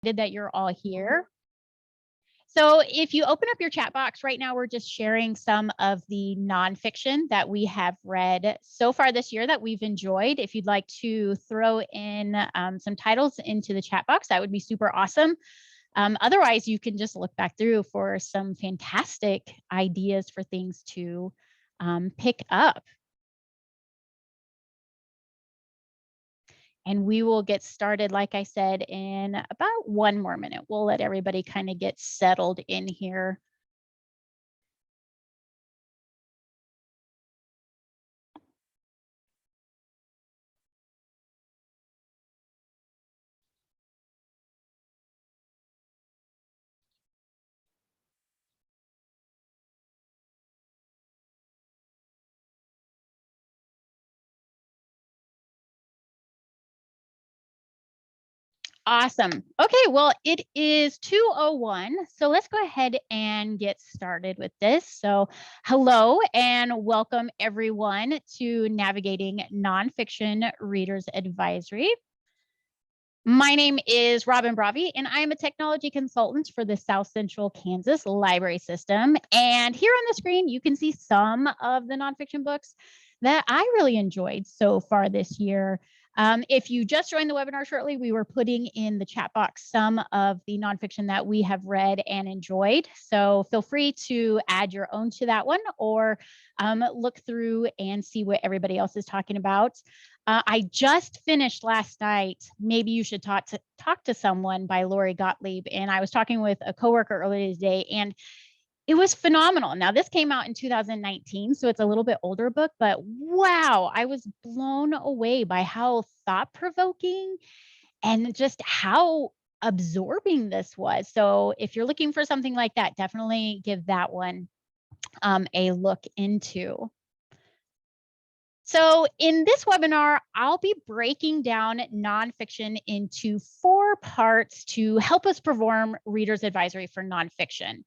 that you're all here. So if you open up your chat box right now, we're just sharing some of the nonfiction that we have read so far this year that we've enjoyed. If you'd like to throw in some titles into the chat box, that would be super awesome. Otherwise, you can just look back through for some fantastic ideas for things to pick up. And we will get started, like I said, in about 1 more minute. We'll let everybody kind of get settled in here. Awesome. Okay, well, it is 2:01, so let's go ahead and get started with this. So hello and welcome everyone to Navigating Nonfiction Readers Advisory. My name is Robyn Bravi, and I am a technology consultant for the South Central Kansas Library System. And here on the screen, you can see some of the nonfiction books that I really enjoyed so far this year. If you just joined the webinar shortly, we were putting in the chat box some of the nonfiction that we have read and enjoyed. So feel free to add your own to that one or look through and see what everybody else is talking about. I just finished last night, Maybe You Should Talk to Someone by Lori Gottlieb. And I was talking with a coworker earlier today, and it was phenomenal. Now, this came out in 2019, so it's a little bit older book, but wow, I was blown away by how thought-provoking and just how absorbing this was. So if you're looking for something like that, definitely give that one a look into. So in this webinar, I'll be breaking down nonfiction into 4 parts to help us perform reader's advisory for nonfiction.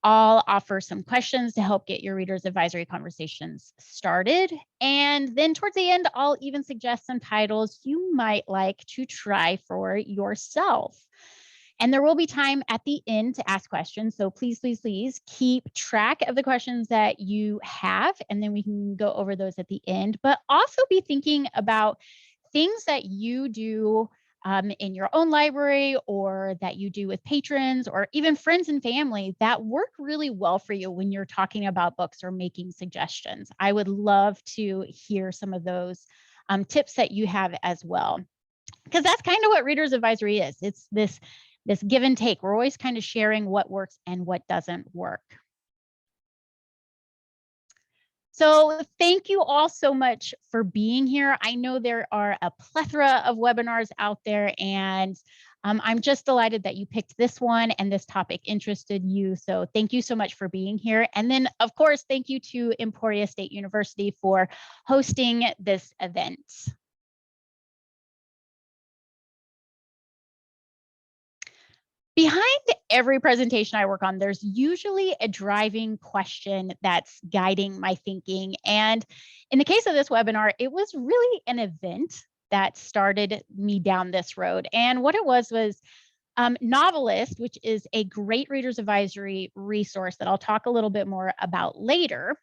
I'll offer some questions to help get your reader's advisory conversations started. And then towards the end, I'll even suggest some titles you might like to try for yourself. And there will be time at the end to ask questions. So please, please, please keep track of the questions that you have, and then we can go over those at the end. But also be thinking about things that you do in your own library or that you do with patrons or even friends and family that work really well for you when you're talking about books or making suggestions. I would love to hear some of those tips that you have as well, because that's kind of what Reader's Advisory is. It's this give and take. We're always kind of sharing what works and what doesn't work. So thank you all so much for being here. I know there are a plethora of webinars out there, and I'm just delighted that you picked this one and this topic interested you. So thank you so much for being here. And then, of course, thank you to Emporia State University for hosting this event. Behind every presentation I work on, there's usually a driving question that's guiding my thinking. And in the case of this webinar, it was really an event that started me down this road. And what it was Novelist, which is a great reader's advisory resource that I'll talk a little bit more about later.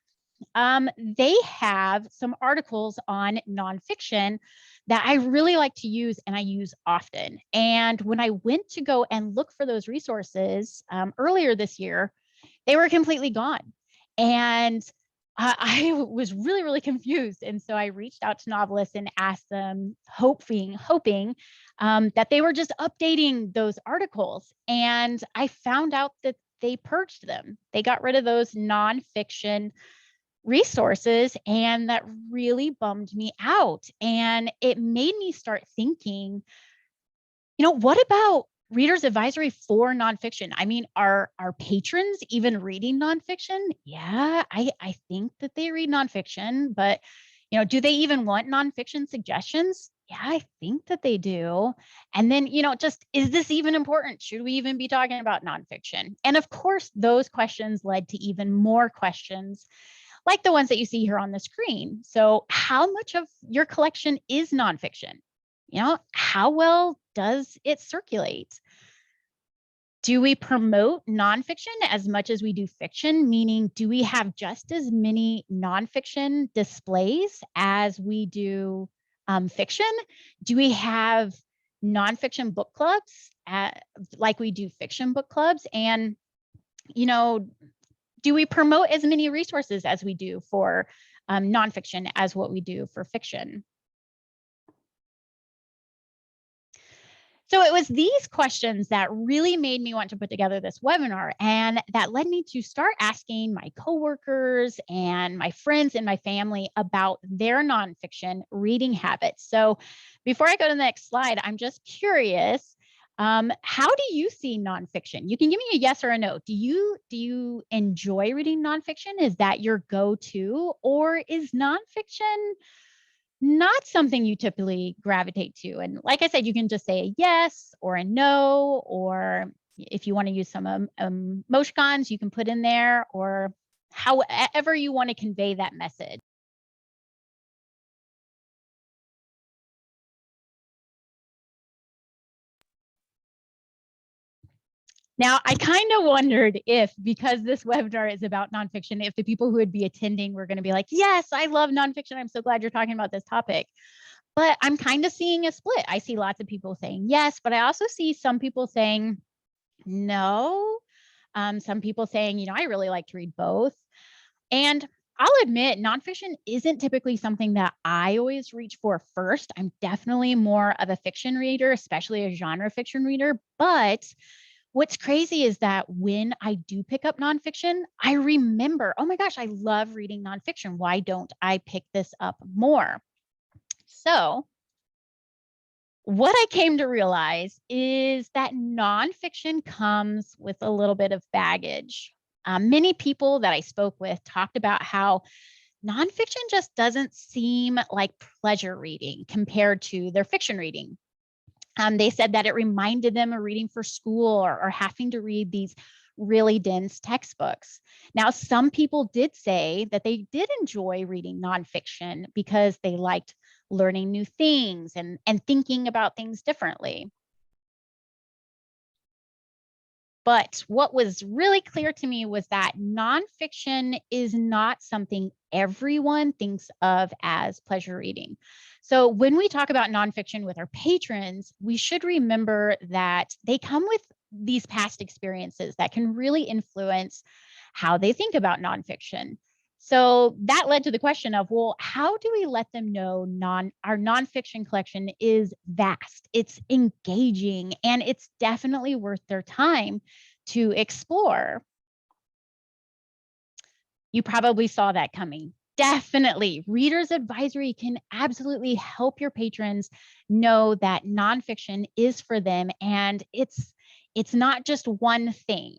They have some articles on nonfiction that I really like to use and I use often. And when I went to go and look for those resources earlier this year, they were completely gone. And I was really, really confused. And so I reached out to Novelists and asked them, hoping that they were just updating those articles. And I found out that they purged them. They got rid of those nonfiction resources, and that really bummed me out. And it made me start thinking, what about reader's advisory for nonfiction? I mean, are patrons even reading nonfiction? Yeah, I think that they read nonfiction, but do they even want nonfiction suggestions? Yeah, I think that they do. And then, just, is this even important? Should we even be talking about nonfiction? And of course, those questions led to even more questions like the ones that you see here on the screen. So how much of your collection is nonfiction? How well does it circulate? Do we promote nonfiction as much as we do fiction? Meaning, do we have just as many nonfiction displays as we do fiction? Do we have nonfiction book clubs like we do fiction book clubs? And, you know, do we promote as many resources as we do for nonfiction as what we do for fiction? So it was these questions that really made me want to put together this webinar, and that led me to start asking my coworkers and my friends and my family about their nonfiction reading habits. So before I go to the next slide, I'm just curious, how do you see nonfiction? You can give me a yes or a no. Do you enjoy reading nonfiction? Is that your go-to, or is nonfiction not something you typically gravitate to? And like I said, you can just say a yes or a no, or if you want to use some emoticons, you can put in there, or however you want to convey that message. Now, I kind of wondered if, because this webinar is about nonfiction, if the people who would be attending were going to be like, yes, I love nonfiction. I'm so glad you're talking about this topic. But I'm kind of seeing a split. I see lots of people saying yes, but I also see some people saying no. Some people saying, I really like to read both. And I'll admit, nonfiction isn't typically something that I always reach for first. I'm definitely more of a fiction reader, especially a genre fiction reader. But what's crazy is that when I do pick up nonfiction, I remember, oh my gosh, I love reading nonfiction. Why don't I pick this up more? So what I came to realize is that nonfiction comes with a little bit of baggage. Many people that I spoke with talked about how nonfiction just doesn't seem like pleasure reading compared to their fiction reading. They said that it reminded them of reading for school, or having to read these really dense textbooks. Now, some people did say that they did enjoy reading nonfiction because they liked learning new things and thinking about things differently. But what was really clear to me was that nonfiction is not something everyone thinks of as pleasure reading. So when we talk about nonfiction with our patrons, we should remember that they come with these past experiences that can really influence how they think about nonfiction. So that led to the question of, well, how do we let them know our nonfiction collection is vast, it's engaging, and it's definitely worth their time to explore? You probably saw that coming. Definitely. Reader's Advisory can absolutely help your patrons know that nonfiction is for them, and it's not just one thing.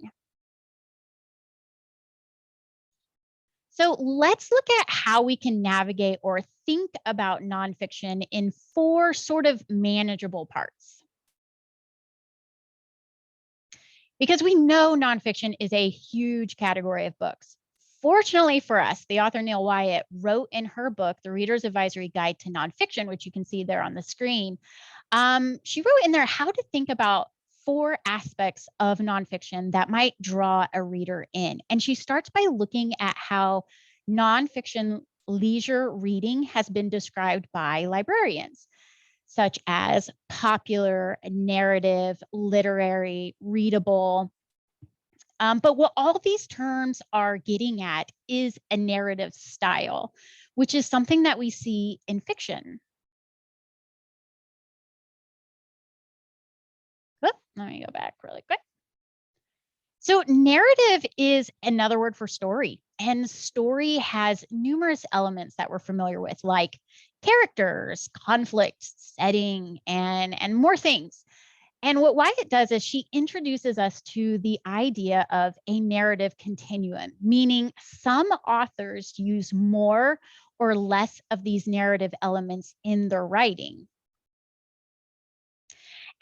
So let's look at how we can navigate or think about nonfiction in 4 sort of manageable parts. Because we know nonfiction is a huge category of books. Fortunately for us, the author Neil Wyatt wrote in her book, The Reader's Advisory Guide to Nonfiction, which you can see there on the screen. She wrote in there how to think about 4 aspects of nonfiction that might draw a reader in. And she starts by looking at how nonfiction leisure reading has been described by librarians, such as popular, narrative, literary, readable. But what all these terms are getting at is a narrative style, which is something that we see in fiction. Let me go back really quick. So narrative is another word for story, and story has numerous elements that we're familiar with, like characters, conflict, setting, and more things. And what Wyatt does is she introduces us to the idea of a narrative continuum, meaning some authors use more or less of these narrative elements in their writing.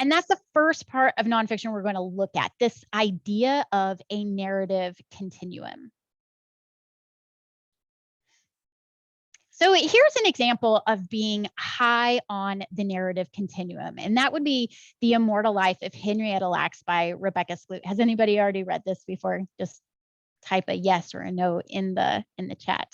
And that's the first part of nonfiction we're going to look at, this idea of a narrative continuum. So here's an example of being high on the narrative continuum, and that would be The Immortal Life of Henrietta Lacks by Rebecca Skloot. Has anybody already read this before? Just type a yes or a no in the chat.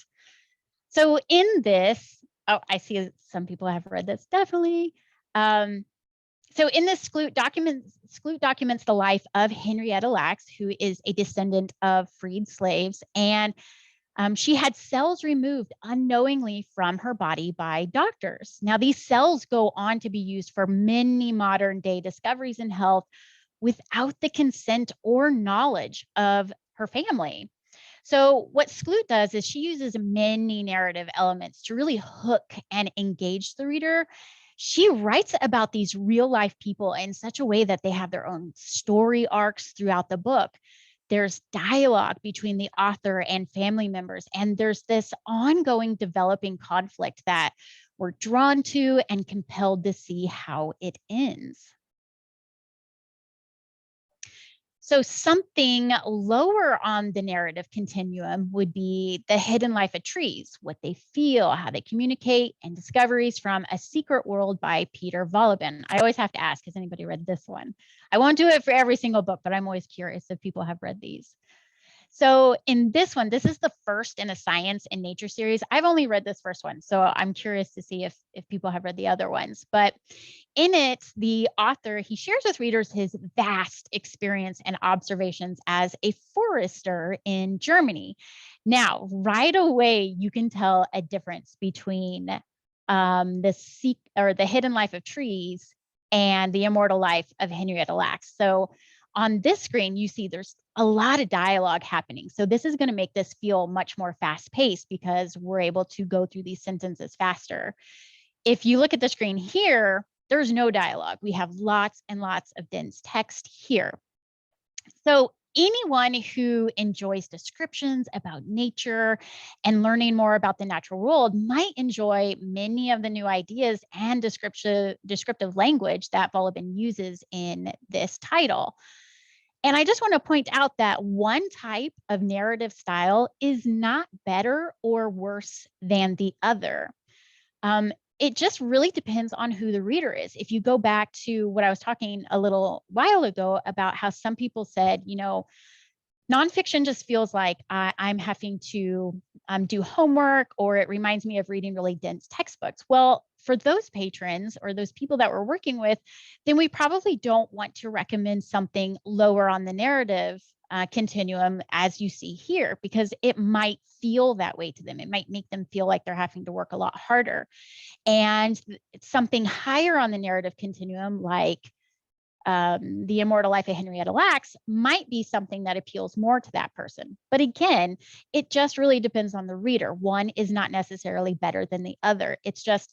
So in this, oh, I see some people have read this, definitely. So in this, Skloot documents the life of Henrietta Lacks, who is a descendant of freed slaves, and she had cells removed unknowingly from her body by doctors. Now, these cells go on to be used for many modern day discoveries in health without the consent or knowledge of her family. So what Skloot does is she uses many narrative elements to really hook and engage the reader. She writes about these real life people in such a way that they have their own story arcs throughout the book. There's dialogue between the author and family members, and there's this ongoing developing conflict that we're drawn to and compelled to see how it ends. So something lower on the narrative continuum would be The Hidden Life of Trees, what they feel, how they communicate, and discoveries from A Secret World by Peter Wohlleben. I always have to ask, has anybody read this one? I won't do it for every single book, but I'm always curious if people have read these. So in this one, this is the first in a science and nature series. I've only read this first one, so I'm curious to see if people have read the other ones. But in it, the author, he shares with readers his vast experience and observations as a forester in Germany. Now, right away, you can tell a difference between The Hidden Life of Trees and The Immortal Life of Henrietta Lacks. So on this screen, you see there's a lot of dialogue happening. So this is going to make this feel much more fast-paced because we're able to go through these sentences faster. If you look at the screen here, there's no dialogue. We have lots and lots of dense text here. So anyone who enjoys descriptions about nature and learning more about the natural world might enjoy many of the new ideas and descriptive language that Wohlleben uses in this title. And I just want to point out that one type of narrative style is not better or worse than the other. It just really depends on who the reader is. If you go back to what I was talking a little while ago about how some people said, nonfiction just feels like I'm having to do homework, or it reminds me of reading really dense textbooks. Well, for those patrons or those people that we're working with, then we probably don't want to recommend something lower on the narrative continuum as you see here, because it might feel that way to them. It might make them feel like they're having to work a lot harder. And something higher on the narrative continuum, like The Immortal Life of Henrietta Lacks, might be something that appeals more to that person. But again, it just really depends on the reader. One is not necessarily better than the other. It's just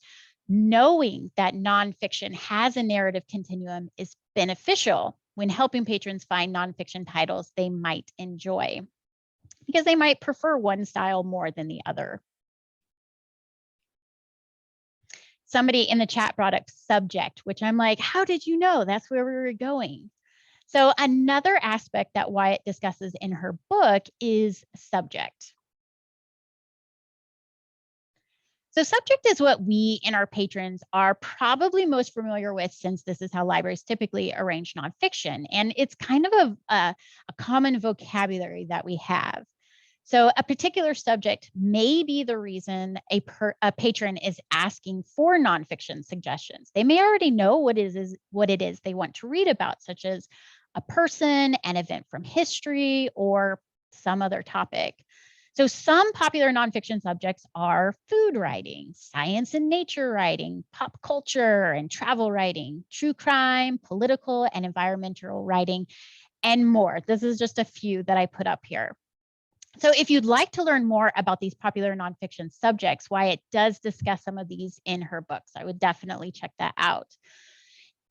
knowing that nonfiction has a narrative continuum is beneficial when helping patrons find nonfiction titles they might enjoy, because they might prefer one style more than the other. Somebody in the chat brought up subject, which I'm like, how did you know? That's where we were going. So another aspect that Wyatt discusses in her book is subject. So subject is what we and our patrons are probably most familiar with, since this is how libraries typically arrange nonfiction. And it's kind of a common vocabulary that we have. So a particular subject may be the reason a patron is asking for nonfiction suggestions. They may already know what it is they want to read about, such as a person, an event from history, or some other topic. So some popular nonfiction subjects are food writing, science and nature writing, pop culture and travel writing, true crime, political and environmental writing, and more. This is just a few that I put up here. So if you'd like to learn more about these popular nonfiction subjects, Wyatt does discuss some of these in her books. I would definitely check that out.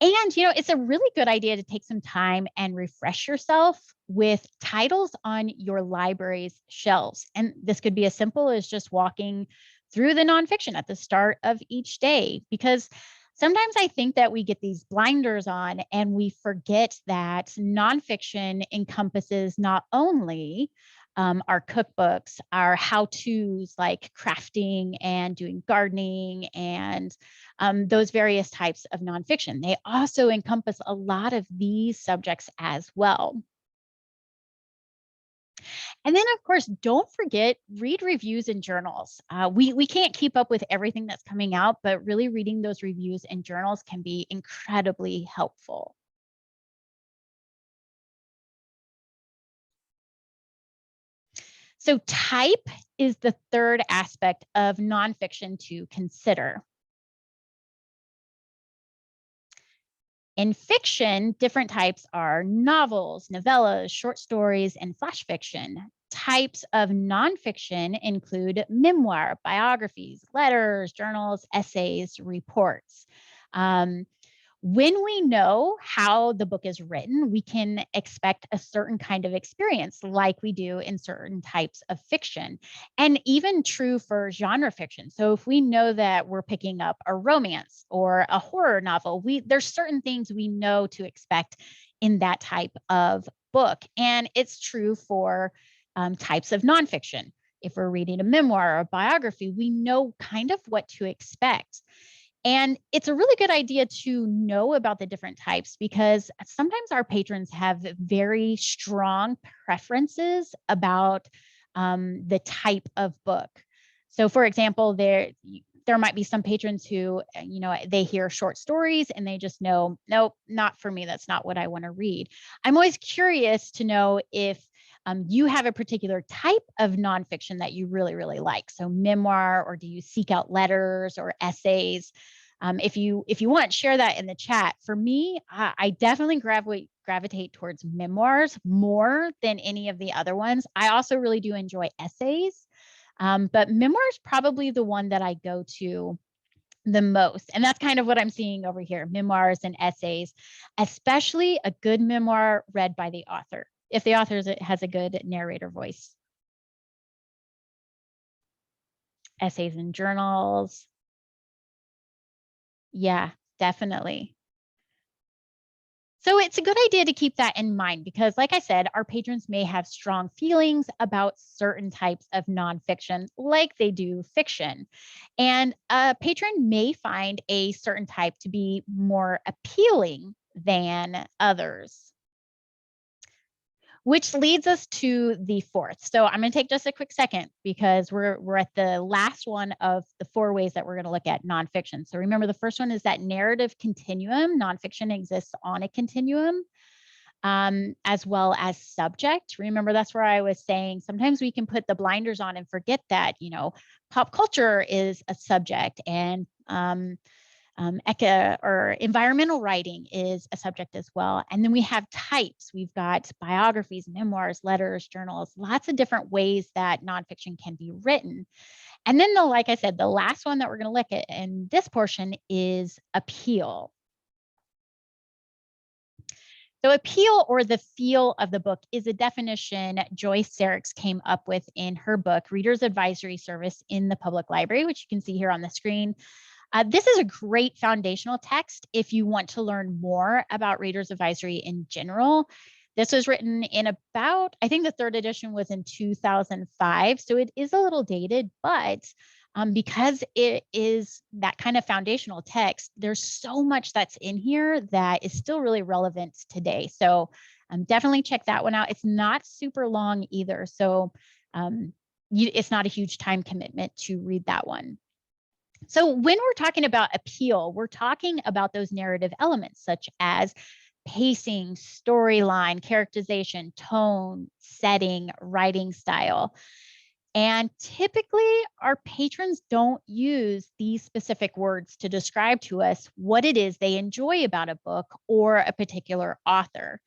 And, it's a really good idea to take some time and refresh yourself with titles on your library's shelves. And this could be as simple as just walking through the nonfiction at the start of each day, because sometimes I think that we get these blinders on and we forget that nonfiction encompasses not only our cookbooks, our how-tos like crafting and doing gardening, and those various types of nonfiction. They also encompass a lot of these subjects as well. And then, of course, don't forget, read reviews and journals. We can't keep up with everything that's coming out, but really reading those reviews and journals can be incredibly helpful. So type is the third aspect of nonfiction to consider. In fiction, different types are novels, novellas, short stories, and flash fiction. Types of nonfiction include memoir, biographies, letters, journals, essays, reports. When we know how the book is written, we can expect a certain kind of experience like we do in certain types of fiction, and even true for genre fiction. So if we know that we're picking up a romance or a horror novel, there's certain things we know to expect in that type of book. And it's true for types of nonfiction. If we're reading a memoir or a biography, we know kind of what to expect. And it's a really good idea to know about the different types, because sometimes our patrons have very strong preferences about the type of book. So for example, there might be some patrons who, they hear short stories and they just know, nope, not for me. That's not what I want to read. I'm always curious to know if you have a particular type of nonfiction that you really, really like. So memoir, or do you seek out letters or essays? If you want, share that in the chat. For me, I definitely gravitate towards memoirs more than any of the other ones. I also really do enjoy essays, but memoirs probably the one that I go to the most. And that's kind of what I'm seeing over here, memoirs and essays, especially a good memoir read by the author, if the author has a good narrator voice. Essays and journals. Yeah, definitely. So it's a good idea to keep that in mind, because like I said, our patrons may have strong feelings about certain types of nonfiction like they do fiction. And a patron may find a certain type to be more appealing than others. Which leads us to the fourth. So I'm going to take just a quick second, because we're at the last one of the four ways that we're going to look at nonfiction. So remember, the first one is that narrative continuum. Nonfiction exists on a continuum, as well as subject. Remember, that's where I was saying sometimes we can put the blinders on and forget that, pop culture is a subject, and or environmental writing is a subject as well. And then we have types. We've got biographies, memoirs, letters, journals, lots of different ways that nonfiction can be written. And then, like I said, the last one that we're going to look at in this portion is appeal. So appeal, or the feel of the book, is a definition Joyce Sarix came up with in her book, Reader's Advisory Service in the Public Library, which you can see here on the screen. This is a great foundational text if you want to learn more about Reader's Advisory in general. This was written in about, I think the third edition was in 2005, so it is a little dated, but because it is that kind of foundational text, there's so much that's in here that is still really relevant today. So definitely check that one out. It's not super long either, so it's not a huge time commitment to read that one. So when we're talking about appeal, we're talking about those narrative elements such as pacing, storyline, characterization, tone, setting, writing style. And typically, our patrons don't use these specific words to describe to us what it is they enjoy about a book or a particular author.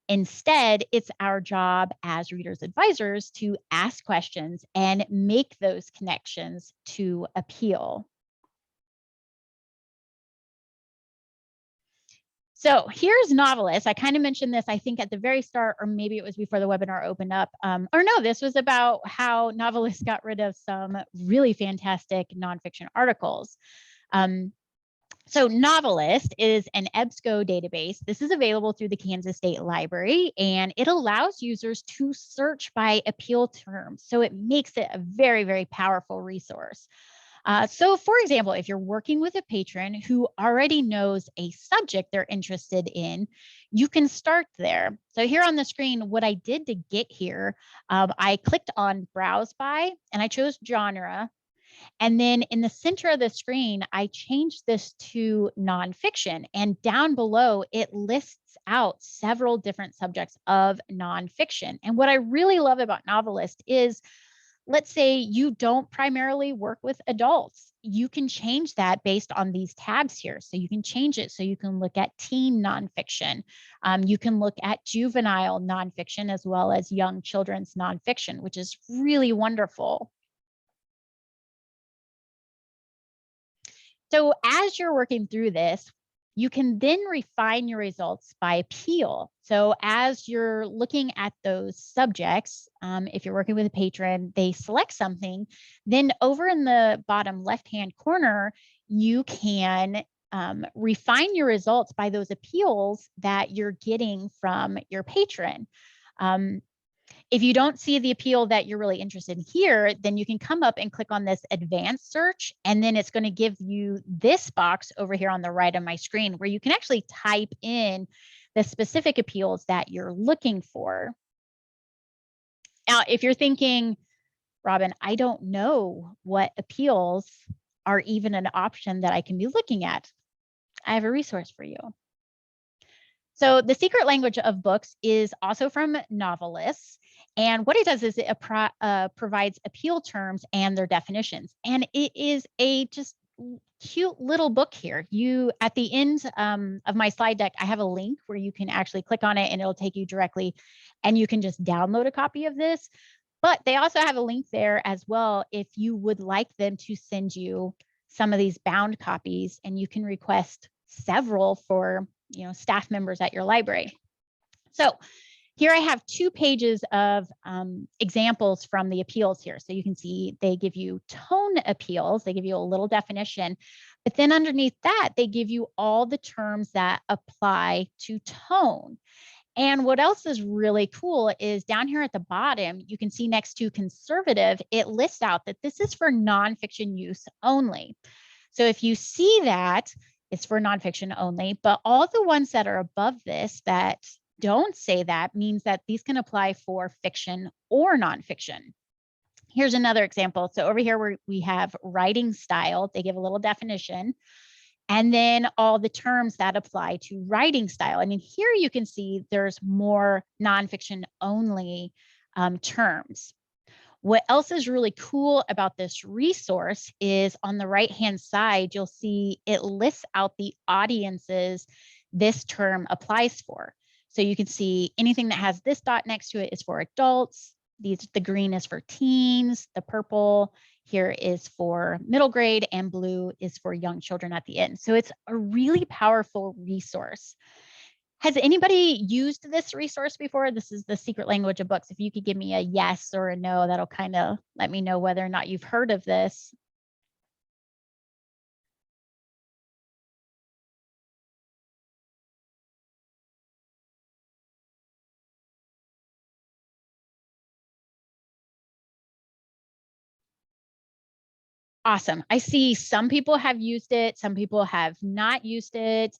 Instead, it's our job as readers' advisors to ask questions and make those connections to appeal. So here's novelists. I kind of mentioned this, I think, at the very start, or maybe it was before the webinar opened up. Or no, this was about how novelists got rid of some really fantastic nonfiction articles. So Novelist is an EBSCO database. This is available through the Kansas State Library, and it allows users to search by appeal terms. So it makes it a very, very powerful resource. So for example, if you're working with a patron who already knows a subject they're interested in, you can start there. So here on the screen, what I did to get here, I clicked on Browse By, and I chose genre. And then in the center of the screen, I changed this to nonfiction. And down below, it lists out several different subjects of nonfiction. And what I really love about Novelist is, let's say you don't primarily work with adults. You can change that based on these tabs here. So you can change it so you can look at teen nonfiction. You can look at juvenile nonfiction as well as young children's nonfiction, which is really wonderful. So as you're working through this, you can then refine your results by appeal. So as you're looking at those subjects, if you're working with a patron, they select something, then over in the bottom left-hand corner, you can refine your results by those appeals that you're getting from your patron. If you don't see the appeal that you're really interested in here, then you can come up and click on this advanced search, and then it's going to give you this box over here on the right of my screen where you can actually type in the specific appeals that you're looking for. Now, if you're thinking, Robyn, I don't know what appeals are even an option that I can be looking at, I have a resource for you. So the secret language of books is also from Novelists. And what it does is it provides appeal terms and their definitions. And it is a just cute little book here. You, at the end of my slide deck, I have a link where you can actually click on it and it'll take you directly, and you can just download a copy of this. But they also have a link there as well if you would like them to send you some of these bound copies, and you can request several for staff members at your library. So here I have 2 pages of examples from the appeals here. So you can see they give you tone appeals. They give you a little definition, but then underneath that, they give you all the terms that apply to tone. And what else is really cool is down here at the bottom, you can see next to conservative, it lists out that this is for nonfiction use only. So if you see that, it's for nonfiction only, but all the ones that are above this that don't say that means that these can apply for fiction or nonfiction. Here's another example. So over here where we have writing style, they give a little definition, and then all the terms that apply to writing style. And in here you can see there's more nonfiction only terms. What else is really cool about this resource is on the right-hand side, you'll see it lists out the audiences this term applies for. So you can see anything that has this dot next to it is for adults. The green is for teens, the purple here is for middle grade, and blue is for young children at the end. So it's a really powerful resource. Has anybody used this resource before? This is the secret language of books. If you could give me a yes or a no, that'll kind of let me know whether or not you've heard of this. Awesome. I see some people have used it. Some people have not used it.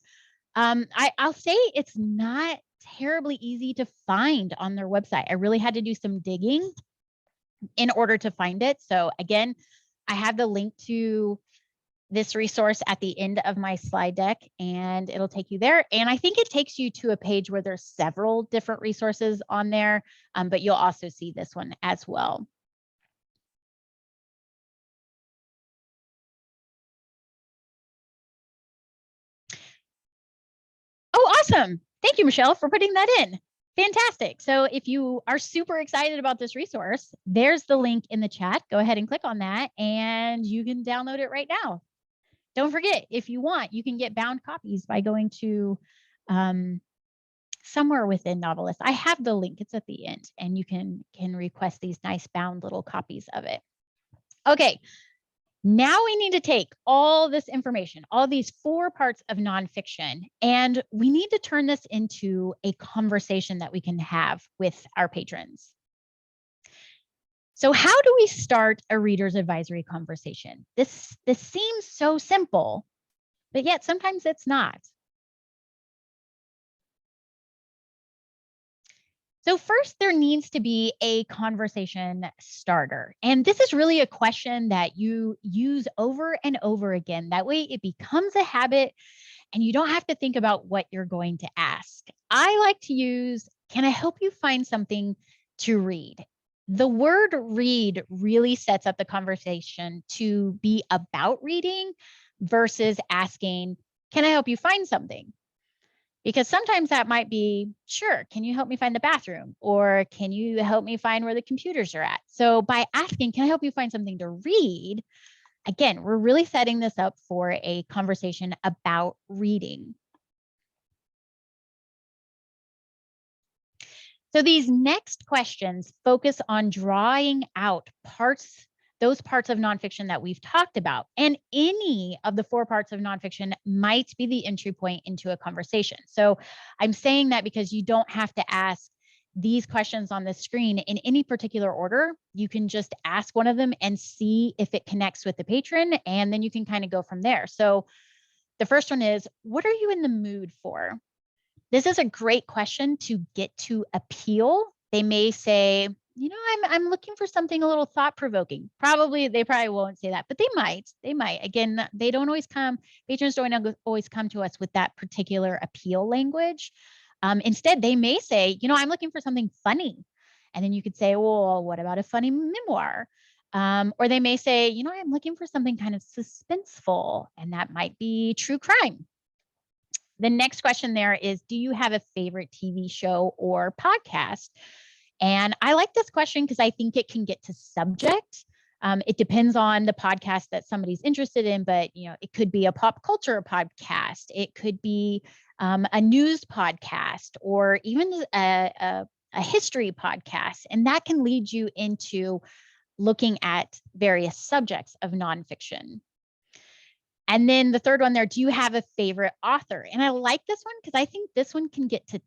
I'll say it's not terribly easy to find on their website. I really had to do some digging in order to find it. So again, I have the link to this resource at the end of my slide deck, and it'll take you there. And I think it takes you to a page where there's several different resources on there, but you'll also see this one as well. Oh, awesome. Thank you, Michelle, for putting that in. Fantastic. So if you are super excited about this resource, there's the link in the chat. Go ahead and click on that and you can download it right now. Don't forget, if you want, you can get bound copies by going to somewhere within Novelist. I have the link, it's at the end, and you can request these nice bound little copies of it. Okay, Now we need to take all this information, all these 4 parts of nonfiction, and we need to turn this into a conversation that we can have with our patrons. So how do we start a reader's advisory conversation? This seems so simple, but yet sometimes it's not. So first, there needs to be a conversation starter. And this is really a question that you use over and over again. That way it becomes a habit and you don't have to think about what you're going to ask. I like to use, can I help you find something to read? The word read really sets up the conversation to be about reading versus asking, can I help you find something? Because sometimes that might be, sure, can you help me find the bathroom? Or can you help me find where the computers are at? So by asking, can I help you find something to read? Again, we're really setting this up for a conversation about reading. So these next questions focus on drawing out those parts of nonfiction that we've talked about. And any of the 4 parts of nonfiction might be the entry point into a conversation. So I'm saying that because you don't have to ask these questions on the screen in any particular order. You can just ask one of them and see if it connects with the patron, and then you can kind of go from there. So the first one is, what are you in the mood for? This is a great question to get to appeal. They may say, you know, I'm looking for something a little thought-provoking. They probably won't say that, but they might. Again, they don't always come, patrons don't always come to us with that particular appeal language. Instead, they may say, you know, I'm looking for something funny. And then you could say, well, what about a funny memoir? Or they may say, you know, I'm looking for something kind of suspenseful, and that might be true crime. The next question there is, do you have a favorite TV show or podcast? And I like this question because I think it can get to subject. It depends on the podcast that somebody's interested in, but you know, it could be a pop culture podcast. It could be a news podcast, or even a history podcast. And that can lead you into looking at various subjects of nonfiction. And then the third one there, do you have a favorite author? And I like this one because I think this one can get to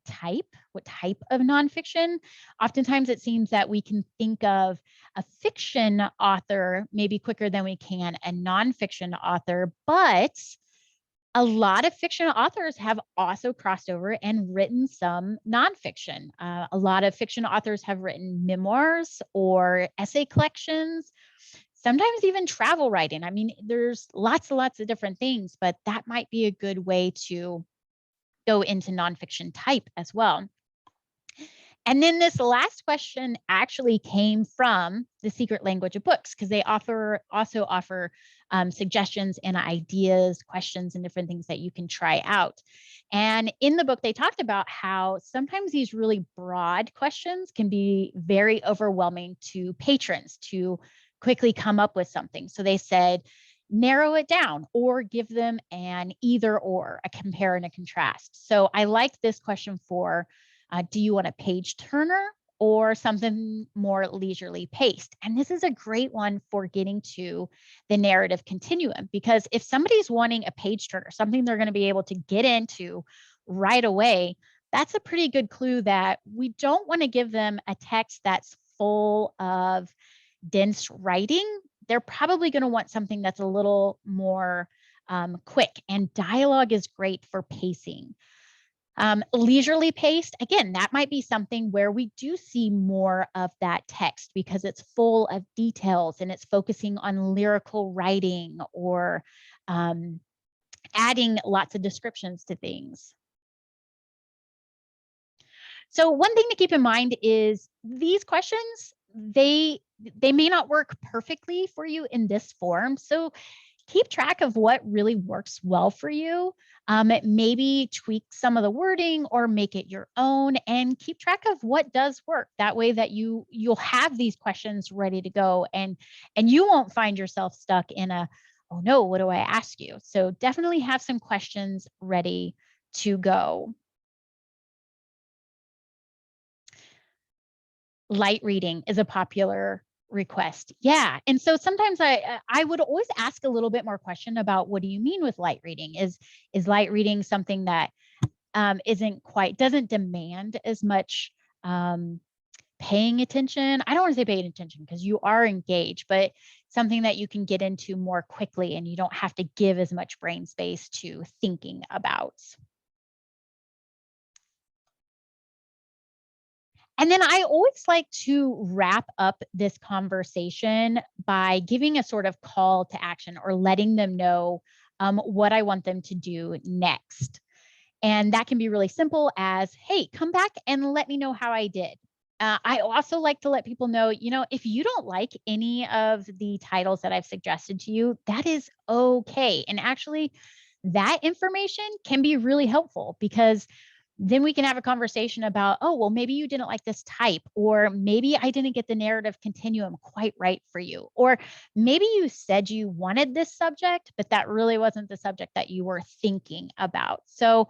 what type of nonfiction. Oftentimes it seems that we can think of a fiction author maybe quicker than we can a nonfiction author, but a lot of fiction authors have also crossed over and written some nonfiction. A lot of fiction authors have written memoirs or essay collections, sometimes even travel writing. I mean, there's lots and lots of different things, but that might be a good way to go into nonfiction type as well. And then this last question actually came from The Secret Language of Books, because they also offer suggestions and ideas, questions, and different things that you can try out. And in the book, they talked about how sometimes these really broad questions can be very overwhelming to patrons to quickly come up with something. So they said, narrow it down or give them an either or, a compare and a contrast. So I like this question for, do you want a page turner or something more leisurely paced? And this is a great one for getting to the narrative continuum, because if somebody's wanting a page turner, something they're going to be able to get into right away, that's a pretty good clue that we don't want to give them a text that's full of dense writing. They're probably going to want something that's a little more quick, and dialogue is great for pacing. Leisurely paced, again, that might be something where we do see more of that text because it's full of details and it's focusing on lyrical writing or adding lots of descriptions to things. So one thing to keep in mind is these questions, they may not work perfectly for you in this form. So keep track of what really works well for you. Maybe tweak some of the wording or make it your own, and keep track of what does work. That way that you'll have these questions ready to go, and you won't find yourself stuck in a, oh no, what do I ask you? So definitely have some questions ready to go. Light reading is a popular request. Yeah. And so sometimes I would always ask a little bit more question about, what do you mean with light reading? Is light reading something that doesn't demand as much paying attention? I don't want to say paying attention, because you are engaged, but something that you can get into more quickly and you don't have to give as much brain space to thinking about. And then I always like to wrap up this conversation by giving a sort of call to action, or letting them know what I want them to do next. And that can be really simple as, hey, come back and let me know how I did. I also like to let people know, if you don't like any of the titles that I've suggested to you, that is okay. And actually, that information can be really helpful, because then we can have a conversation about, oh, well, maybe you didn't like this type, or maybe I didn't get the narrative continuum quite right for you. Or maybe you said you wanted this subject, but that really wasn't the subject that you were thinking about. So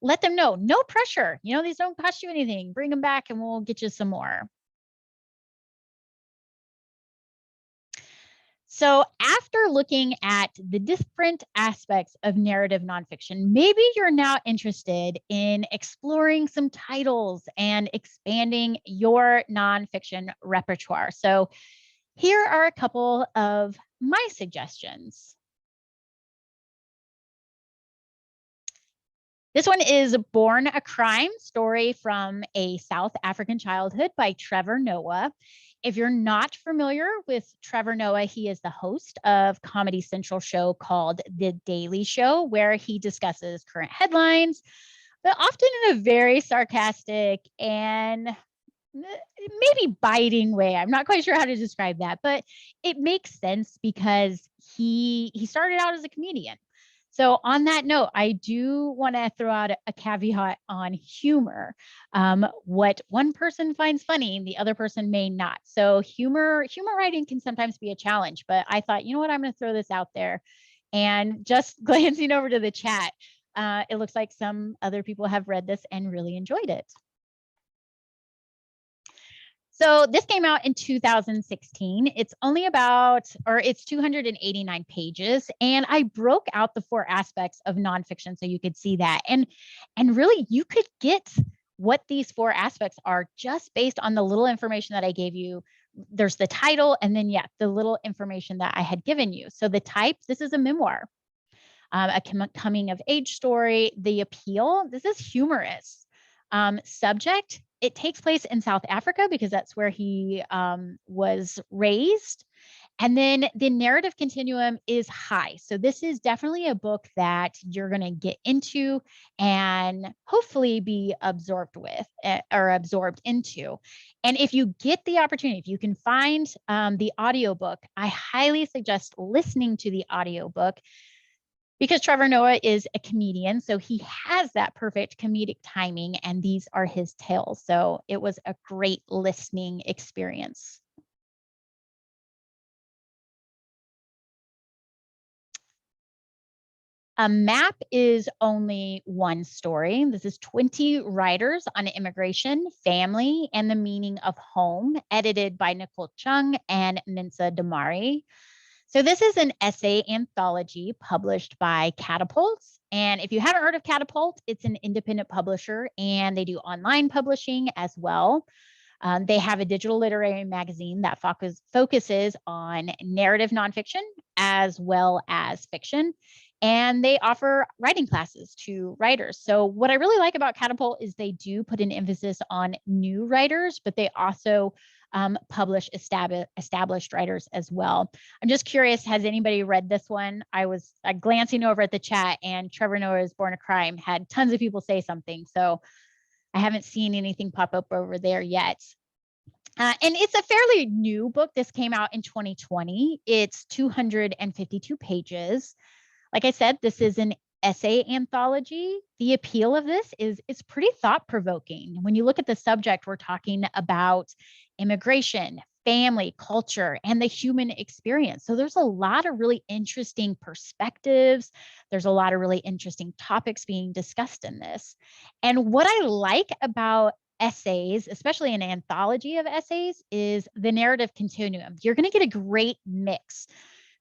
let them know, no pressure. These don't cost you anything. Bring them back and we'll get you some more. So after looking at the different aspects of narrative nonfiction, maybe you're now interested in exploring some titles and expanding your nonfiction repertoire. So here are a couple of my suggestions. This one is Born a Crime, Story from a South African Childhood by Trevor Noah. If you're not familiar with Trevor Noah, he is the host of Comedy Central show called The Daily Show, where he discusses current headlines, but often in a very sarcastic and maybe biting way. I'm not quite sure how to describe that, but it makes sense because he started out as a comedian. So on that note, I do want to throw out a caveat on humor. What one person finds funny, the other person may not. So humor writing can sometimes be a challenge, but I thought, you know what, I'm going to throw this out there. And just glancing over to the chat, it looks like some other people have read this and really enjoyed it. So this came out in 2016. It's 289 pages. And I broke out the 4 aspects of nonfiction so you could see that. And really, you could get what these 4 aspects are just based on the little information that I gave you. There's the title, and then, the little information that I had given you. So the type, this is a memoir, a coming of age story. The appeal, this is humorous. Subject, it takes place in South Africa because that's where he was raised. And then the narrative continuum is high. So this is definitely a book that you're going to get into and hopefully be absorbed with or absorbed into. And if you get the opportunity, if you can find the audiobook, I highly suggest listening to the audiobook, because Trevor Noah is a comedian, so he has that perfect comedic timing, and these are his tales. So it was a great listening experience. A Map is only one story. This is 20 writers on immigration, family, and the meaning of home, edited by Nicole Chung and Mensa Damari. So this is an essay anthology published by Catapult. And if you haven't heard of Catapult, it's an independent publisher, and they do online publishing as well. They have a digital literary magazine that focuses on narrative nonfiction as well as fiction. And they offer writing classes to writers. So what I really like about Catapult is they do put an emphasis on new writers, but they also publish established writers as well. I'm just curious, has anybody read this one? I was glancing over at the chat, and Trevor Noah's Born a Crime had tons of people say something. So I haven't seen anything pop up over there yet. And it's a fairly new book. This came out in 2020. It's 252 pages. Like I said, this is an essay anthology. The appeal of this is it's pretty thought-provoking. When you look at the subject, we're talking about immigration, family, culture, and the human experience. So there's a lot of really interesting perspectives. There's a lot of really interesting topics being discussed in this. And what I like about essays, especially an anthology of essays, is the narrative continuum. You're going to get a great mix.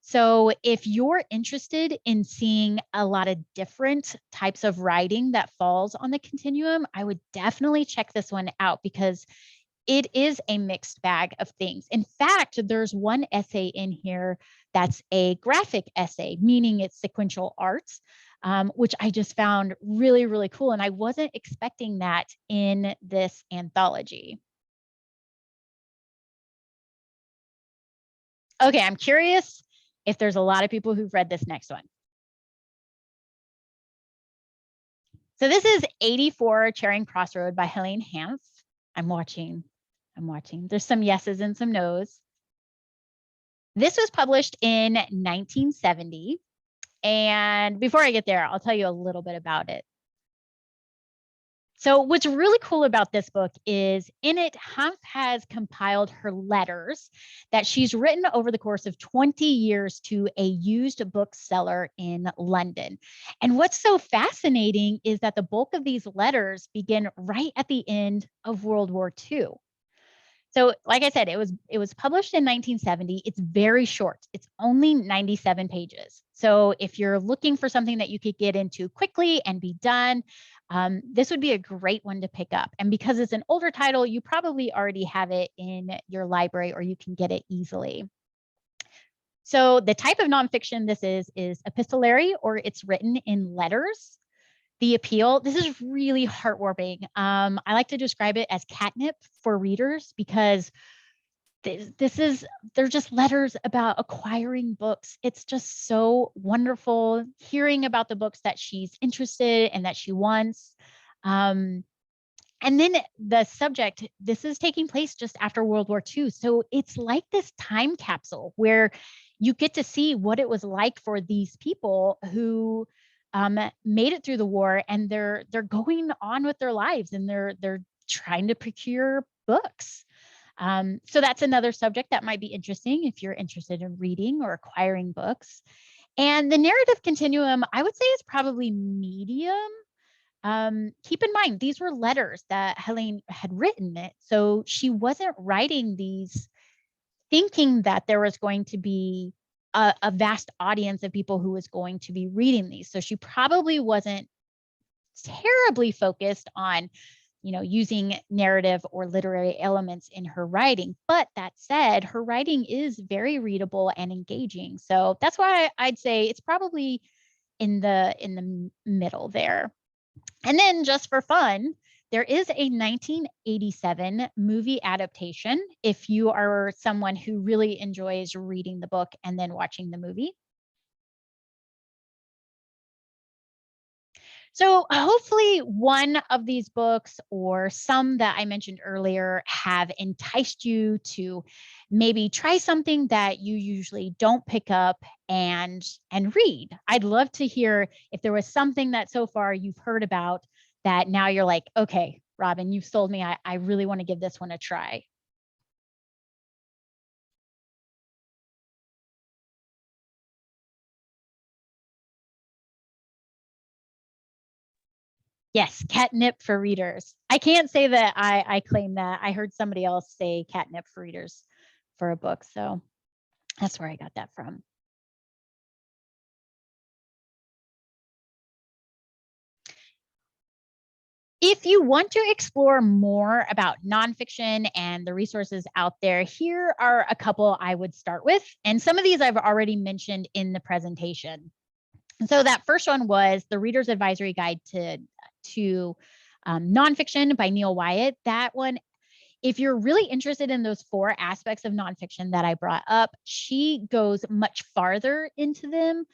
So if you're interested in seeing a lot of different types of writing that falls on the continuum, I would definitely check this one out because it is a mixed bag of things. In fact, there's one essay in here that's a graphic essay, meaning it's sequential arts, which I just found really, really cool. And I wasn't expecting that in this anthology. Okay, I'm curious if there's a lot of people who've read this next one. So this is 84 Charing Crossroad by Helene Hanff. I'm watching. There's some yeses and some nos. This was published in 1970. And before I get there, I'll tell you a little bit about it. So what's really cool about this book is in it, Hanff has compiled her letters that she's written over the course of 20 years to a used bookseller in London. And what's so fascinating is that the bulk of these letters begin right at the end of World War II. So like I said, it was published in 1970. It's very short. It's only 97 pages. So if you're looking for something that you could get into quickly and be done, this would be a great one to pick up. And because it's an older title, you probably already have it in your library or you can get it easily. So the type of nonfiction this is epistolary, or it's written in letters. The appeal, this is really heartwarming. I like to describe it as catnip for readers because they're just letters about acquiring books. It's just so wonderful hearing about the books that she's interested and that she wants. And then the subject, this is taking place just after World War II. So it's like this time capsule where you get to see what it was like for these people who made it through the war, and they're going on with their lives, and they're trying to procure books. So that's another subject that might be interesting if you're interested in reading or acquiring books. And the narrative continuum, I would say, is probably medium. Keep in mind, these were letters that Helene had written it. So she wasn't writing these thinking that there was going to be a vast audience of people who was going to be reading these. So she probably wasn't terribly focused on, using narrative or literary elements in her writing. But that said, her writing is very readable and engaging. So that's why I'd say it's probably in the middle there. And then just for fun, there is a 1987 movie adaptation if you are someone who really enjoys reading the book and then watching the movie. So hopefully one of these books or some that I mentioned earlier have enticed you to maybe try something that you usually don't pick up and read. I'd love to hear if there was something that so far you've heard about that now you're like, okay, Robyn, you've sold me. I really want to give this one a try. Yes, catnip for readers. I can't say that I claim that. I heard somebody else say catnip for readers for a book. So that's where I got that from. If you want to explore more about nonfiction and the resources out there, here are a couple I would start with. And some of these I've already mentioned in the presentation. So that first one was the Reader's Advisory Guide to Nonfiction by Neil Wyatt. That one, if you're really interested in those 4 aspects of nonfiction that I brought up, she goes much farther into them.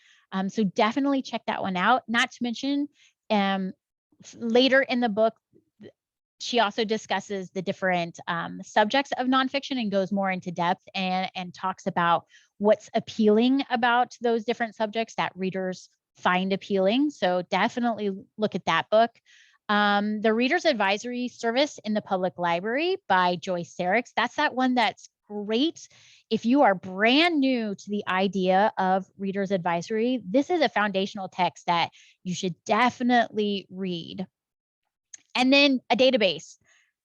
So definitely check that one out. Not to mention, later in the book, she also discusses the different subjects of nonfiction and goes more into depth and talks about what's appealing about those different subjects that readers find appealing. So definitely look at that book. The Reader's Advisory Service in the Public Library by Joyce Sarix. That's that one that's great. If you are brand new to the idea of Reader's Advisory, this is a foundational text that you should definitely read. And then a database.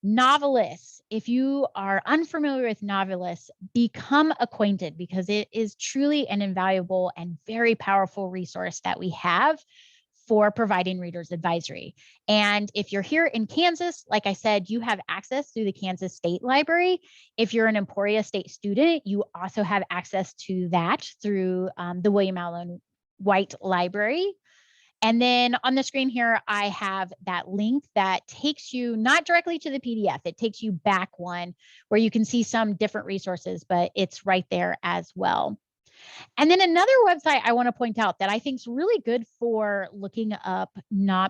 Novelists, if you are unfamiliar with novelists, become acquainted, because it is truly an invaluable and very powerful resource that we have for providing readers advisory. And if you're here in Kansas, like I said, you have access through the Kansas State Library. If you're an Emporia State student, you also have access to that through the William Allen White Library. And then on the screen here, I have that link that takes you not directly to the PDF. It takes you back one where you can see some different resources, but it's right there as well. And then another website I want to point out that I think is really good for looking up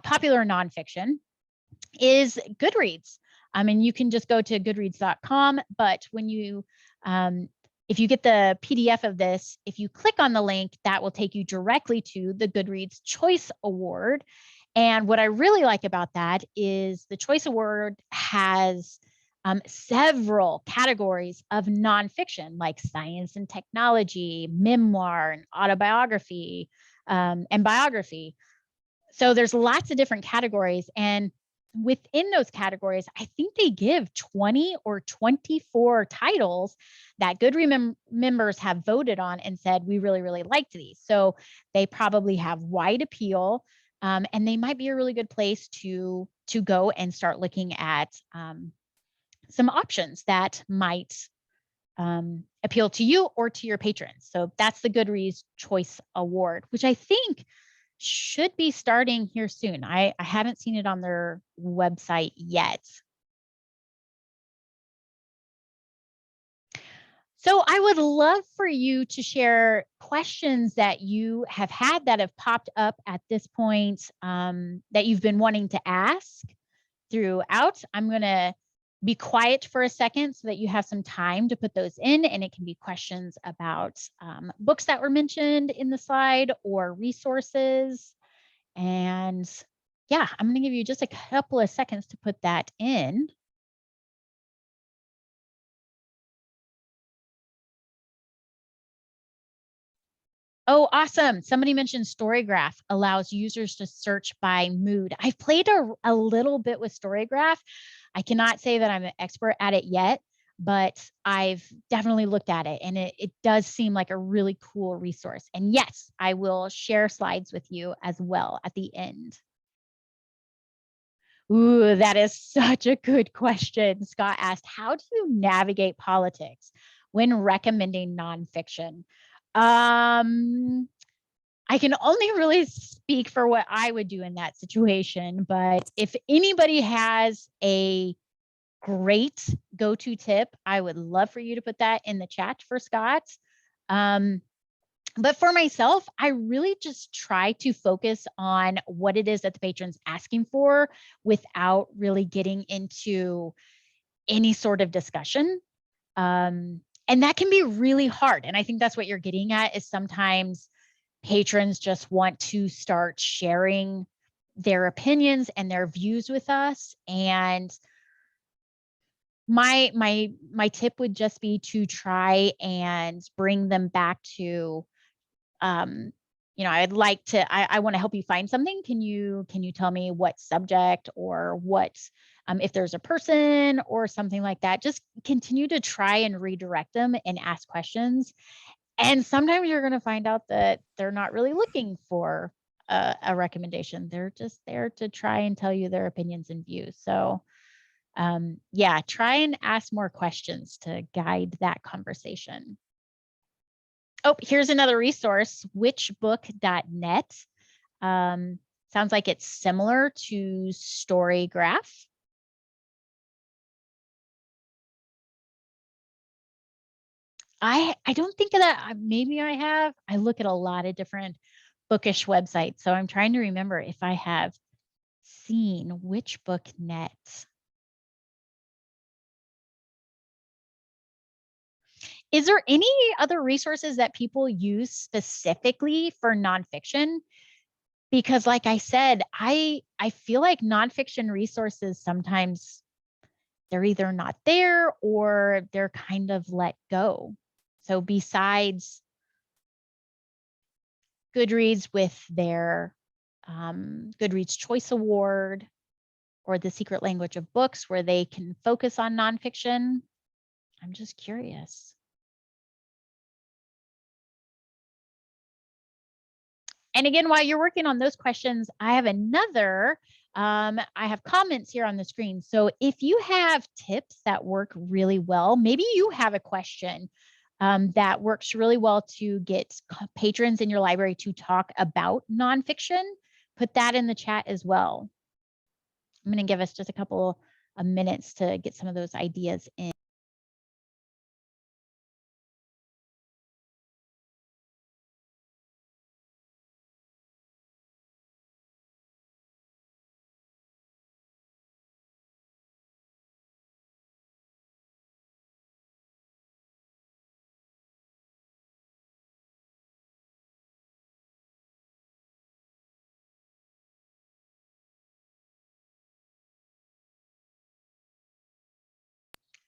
popular nonfiction is Goodreads. And you can just go to goodreads.com, but when you if you get the PDF of this, if you click on the link, that will take you directly to the Goodreads Choice Award. And what I really like about that is the Choice Award has several categories of nonfiction, like science and technology, memoir, and autobiography, and biography. So there's lots of different categories. And within those categories, I think they give 20 or 24 titles that Goodreads members have voted on and said, we really, really liked these. So they probably have wide appeal, and they might be a really good place to go and start looking at some options that might appeal to you or to your patrons. So that's the Goodreads Choice Award, which I think should be starting here soon. I haven't seen it on their website yet. So I would love for you to share questions that you have had that have popped up at this point, that you've been wanting to ask throughout. I'm going to be quiet for a second so that you have some time to put those in, and it can be questions about books that were mentioned in the slide or resources. And yeah, I'm going to give you just a couple of seconds to put that in. Oh, awesome. Somebody mentioned Storygraph allows users to search by mood. I've played a little bit with Storygraph. I cannot say that I'm an expert at it yet, but I've definitely looked at it, and it does seem like a really cool resource. And yes, I will share slides with you as well at the end. Ooh, that is such a good question. Scott asked, how do you navigate politics when recommending nonfiction? I can only really speak for what I would do in that situation, but if anybody has a great go-to tip, I would love for you to put that in the chat for Scott. But for myself, I really just try to focus on what it is that the patron's asking for without really getting into any sort of discussion. And that can be really hard. And I think that's what you're getting at, is sometimes patrons just want to start sharing their opinions and their views with us. And my tip would just be to try and bring them back to, I'd like to, I want to help you find something. Can you tell me what subject or what, if there's a person or something like that? Just continue to try and redirect them and ask questions. And sometimes you're going to find out that they're not really looking for a recommendation. They're just there to try and tell you their opinions and views. So yeah, try and ask more questions to guide that conversation. Oh, here's another resource, whichbook.net. Sounds like it's similar to Storygraph. I don't think of that. Maybe I have. I look at a lot of different bookish websites, so I'm trying to remember if I have seen whichbook.net. Is there any other resources that people use specifically for nonfiction? Because like I said, I feel like nonfiction resources sometimes they're either not there or they're kind of let go. So besides Goodreads with their Goodreads Choice Award, or the secret language of books where they can focus on nonfiction? I'm just curious. And again, while you're working on those questions, I have another, I have comments here on the screen. So if you have tips that work really well, maybe you have a question that works really well to get patrons in your library to talk about nonfiction, put that in the chat as well. I'm going to give us just a couple of minutes to get some of those ideas in.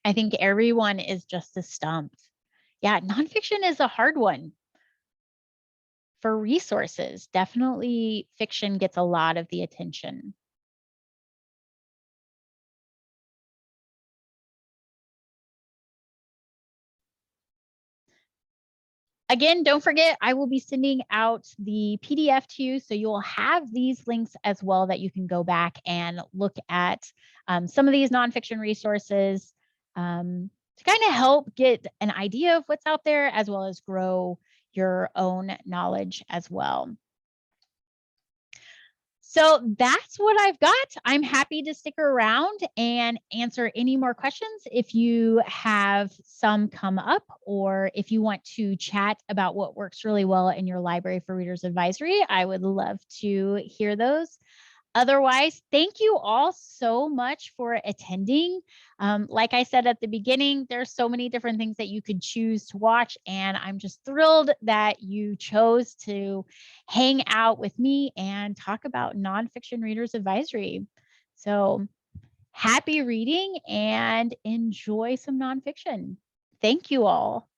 I think everyone is just as stumped. Yeah, nonfiction is a hard one. For resources, definitely fiction gets a lot of the attention. Again, don't forget, I will be sending out the PDF to you. So you'll have these links as well that you can go back and look at some of these nonfiction resources to kind of help get an idea of what's out there, as well as grow your own knowledge as well. So that's what I've got. I'm happy to stick around and answer any more questions if you have some come up, or if you want to chat about what works really well in your library for Reader's Advisory. I would love to hear those. Otherwise, thank you all so much for attending. Like I said at the beginning, there's so many different things that you could choose to watch, and I'm just thrilled that you chose to hang out with me and talk about Nonfiction Readers Advisory. So happy reading and enjoy some nonfiction. Thank you all.